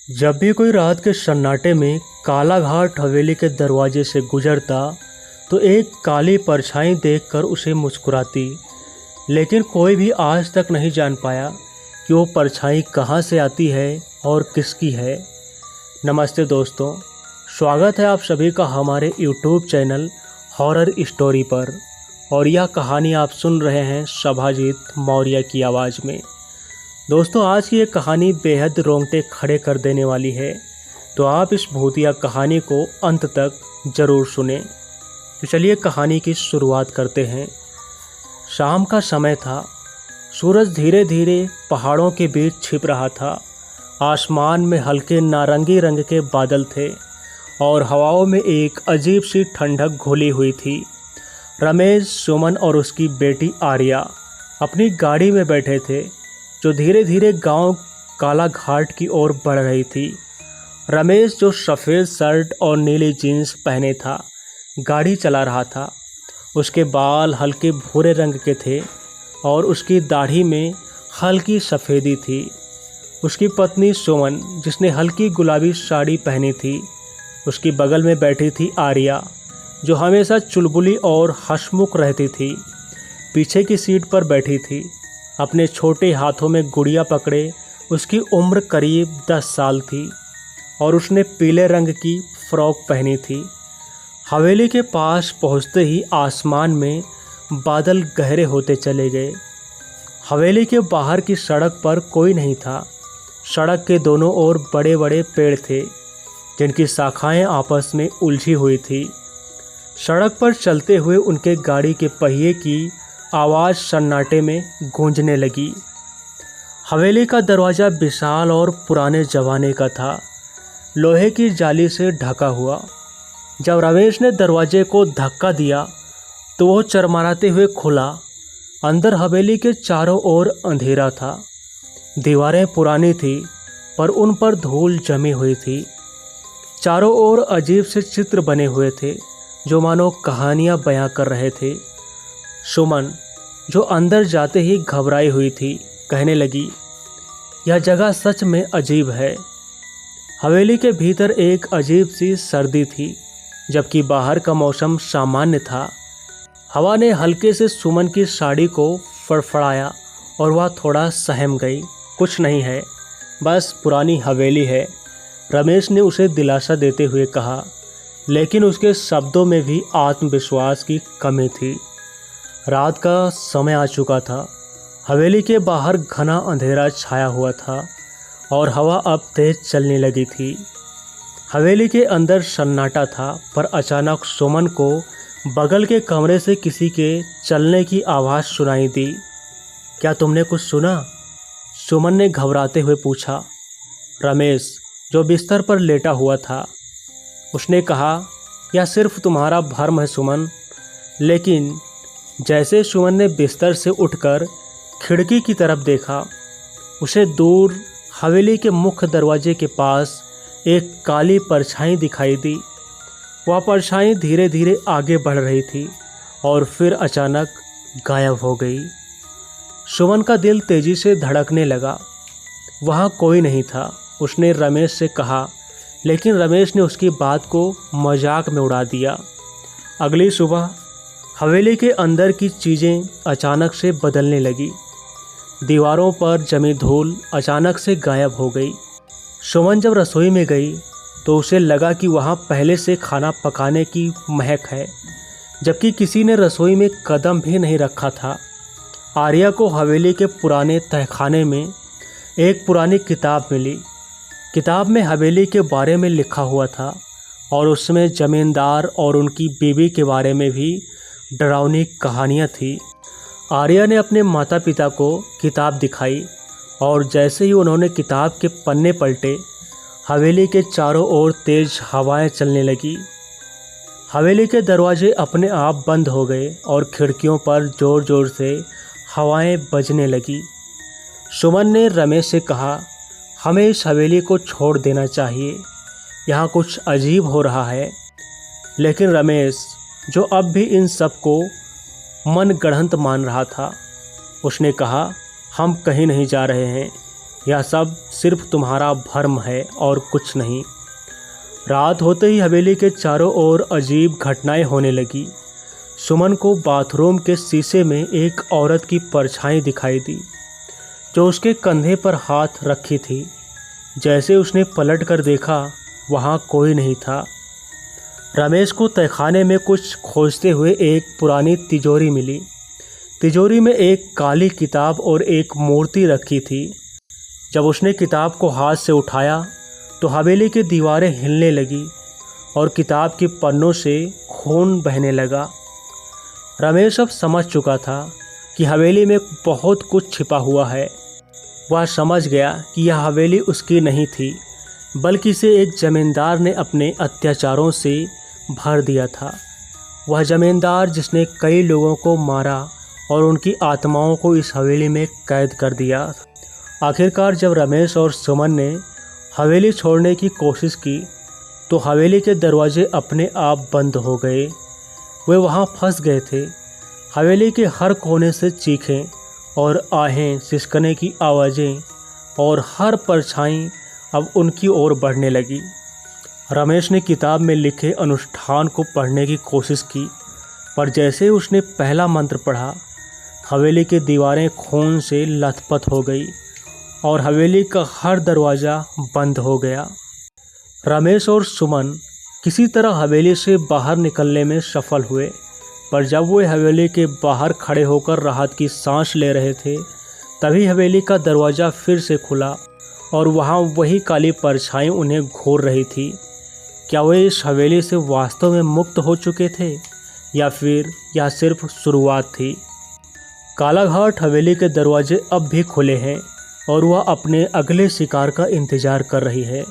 जब भी कोई रात के सन्नाटे में कालाघाट हवेली के दरवाजे से गुजरता तो एक काली परछाई देखकर उसे मुस्कुराती। लेकिन कोई भी आज तक नहीं जान पाया कि वो परछाई कहाँ से आती है और किसकी है। नमस्ते दोस्तों, स्वागत है आप सभी का हमारे YouTube चैनल हॉरर स्टोरी पर। और यह कहानी आप सुन रहे हैं सभाजीत मौर्य की आवाज़ में। दोस्तों, आज की ये कहानी बेहद रोंगटे खड़े कर देने वाली है, तो आप इस भूतिया कहानी को अंत तक ज़रूर सुनें। तो चलिए कहानी की शुरुआत करते हैं। शाम का समय था। सूरज धीरे धीरे पहाड़ों के बीच छिप रहा था। आसमान में हल्के नारंगी रंग के बादल थे और हवाओं में एक अजीब सी ठंडक घुली हुई थी। रमेश, सुमन और उसकी बेटी आर्या अपनी गाड़ी में बैठे थे, जो धीरे धीरे गांव कालाघाट की ओर बढ़ रही थी। रमेश, जो सफ़ेद शर्ट और नीली जीन्स पहने था, गाड़ी चला रहा था। उसके बाल हल्के भूरे रंग के थे और उसकी दाढ़ी में हल्की सफ़ेदी थी। उसकी पत्नी सुमन, जिसने हल्की गुलाबी साड़ी पहनी थी, उसकी बगल में बैठी थी आर्या, जो हमेशा चुलबुली और हंसमुख रहती थी। पीछे की सीट पर बैठी थी, अपने छोटे हाथों में गुड़िया पकड़े। उसकी उम्र करीब 10 साल थी और उसने पीले रंग की फ्रॉक पहनी थी। हवेली के पास पहुंचते ही आसमान में बादल गहरे होते चले गए। हवेली के बाहर की सड़क पर कोई नहीं था। सड़क के दोनों ओर बड़े बड़े पेड़ थे, जिनकी शाखाएं आपस में उलझी हुई थी। सड़क पर चलते हुए उनके गाड़ी के पहिए की आवाज़ सन्नाटे में गूंजने लगी। हवेली का दरवाज़ा विशाल और पुराने ज़माने का था, लोहे की जाली से ढका हुआ। जब रमेश ने दरवाजे को धक्का दिया तो वो चरमराते हुए खुला। अंदर हवेली के चारों ओर अंधेरा था। दीवारें पुरानी थी, पर उन पर धूल जमी हुई थी। चारों ओर अजीब से चित्र बने हुए थे, जो मानो कहानियाँ बयां कर रहे थे। सुमन, जो अंदर जाते ही घबराई हुई थी, कहने लगी, यह जगह सच में अजीब है। हवेली के भीतर एक अजीब सी सर्दी थी, जबकि बाहर का मौसम सामान्य था। हवा ने हल्के से सुमन की साड़ी को फड़फड़ाया और वह थोड़ा सहम गई। कुछ नहीं है, बस पुरानी हवेली है, रमेश ने उसे दिलासा देते हुए कहा। लेकिन उसके शब्दों में भी आत्मविश्वास की कमी थी। रात का समय आ चुका था। हवेली के बाहर घना अंधेरा छाया हुआ था और हवा अब तेज चलने लगी थी। हवेली के अंदर सन्नाटा था, पर अचानक सुमन को बगल के कमरे से किसी के चलने की आवाज़ सुनाई दी। क्या तुमने कुछ सुना? सुमन ने घबराते हुए पूछा। रमेश, जो बिस्तर पर लेटा हुआ था, उसने कहा, यह सिर्फ तुम्हारा भ्रम है सुमन। लेकिन जैसे सुमन ने बिस्तर से उठकर खिड़की की तरफ देखा, उसे दूर हवेली के मुख्य दरवाजे के पास एक काली परछाई दिखाई दी। वह परछाई धीरे धीरे आगे बढ़ रही थी और फिर अचानक गायब हो गई। सुमन का दिल तेजी से धड़कने लगा। वहाँ कोई नहीं था, उसने रमेश से कहा, लेकिन रमेश ने उसकी बात को मजाक में उड़ा दिया। अगली सुबह हवेली के अंदर की चीज़ें अचानक से बदलने लगी। दीवारों पर जमी धूल अचानक से गायब हो गई। सुमन जब रसोई में गई तो उसे लगा कि वहाँ पहले से खाना पकाने की महक है, जबकि किसी ने रसोई में कदम भी नहीं रखा था। आर्या को हवेली के पुराने तहखाने में एक पुरानी किताब मिली। किताब में हवेली के बारे में लिखा हुआ था और उसमें जमींदार और उनकी बीवी के बारे में भी डरावनी कहानियाँ थी। आर्या ने अपने माता पिता को किताब दिखाई और जैसे ही उन्होंने किताब के पन्ने पलटे, हवेली के चारों ओर तेज हवाएं चलने लगी। हवेली के दरवाजे अपने आप बंद हो गए और खिड़कियों पर ज़ोर ज़ोर से हवाएं बजने लगी। सुमन ने रमेश से कहा, हमें इस हवेली को छोड़ देना चाहिए, यहाँ कुछ अजीब हो रहा है। लेकिन रमेश, जो अब भी इन सब को मन गढ़ंत मान रहा था, उसने कहा, हम कहीं नहीं जा रहे हैं, यह सब सिर्फ तुम्हारा भ्रम है और कुछ नहीं। रात होते ही हवेली के चारों ओर अजीब घटनाएं होने लगी। सुमन को बाथरूम के शीशे में एक औरत की परछाई दिखाई दी जो उसके कंधे पर हाथ रखी थी। जैसे उसने पलट कर देखा, वहाँ कोई नहीं था। रमेश को तहखाने में कुछ खोजते हुए एक पुरानी तिजोरी मिली। तिजोरी में एक काली किताब और एक मूर्ति रखी थी। जब उसने किताब को हाथ से उठाया तो हवेली की दीवारें हिलने लगी और किताब के पन्नों से खून बहने लगा। रमेश अब समझ चुका था कि हवेली में बहुत कुछ छिपा हुआ है। वह समझ गया कि यह हवेली उसकी नहीं थी, बल्कि इसे एक जमींदार ने अपने अत्याचारों से भर दिया था। वह जमींदार जिसने कई लोगों को मारा और उनकी आत्माओं को इस हवेली में कैद कर दिया। आखिरकार जब रमेश और सुमन ने हवेली छोड़ने की कोशिश की तो हवेली के दरवाजे अपने आप बंद हो गए। वे वहाँ फंस गए थे। हवेली के हर कोने से चीखें और आहें, सिसकने की आवाज़ें और हर परछाई अब उनकी ओर बढ़ने लगी। रमेश ने किताब में लिखे अनुष्ठान को पढ़ने की कोशिश की, पर जैसे ही उसने पहला मंत्र पढ़ा, हवेली की दीवारें खून से लथपथ हो गई और हवेली का हर दरवाज़ा बंद हो गया। रमेश और सुमन किसी तरह हवेली से बाहर निकलने में सफल हुए, पर जब वे हवेली के बाहर खड़े होकर राहत की सांस ले रहे थे, तभी हवेली का दरवाज़ा फिर से खुला और वहाँ वही काली परछाई उन्हें घूर रही थी। क्या वे इस हवेली से वास्तव में मुक्त हो चुके थे या फिर यह सिर्फ शुरुआत थी? कालाघाट हवेली के दरवाजे अब भी खुले हैं और वह अपने अगले शिकार का इंतज़ार कर रही है।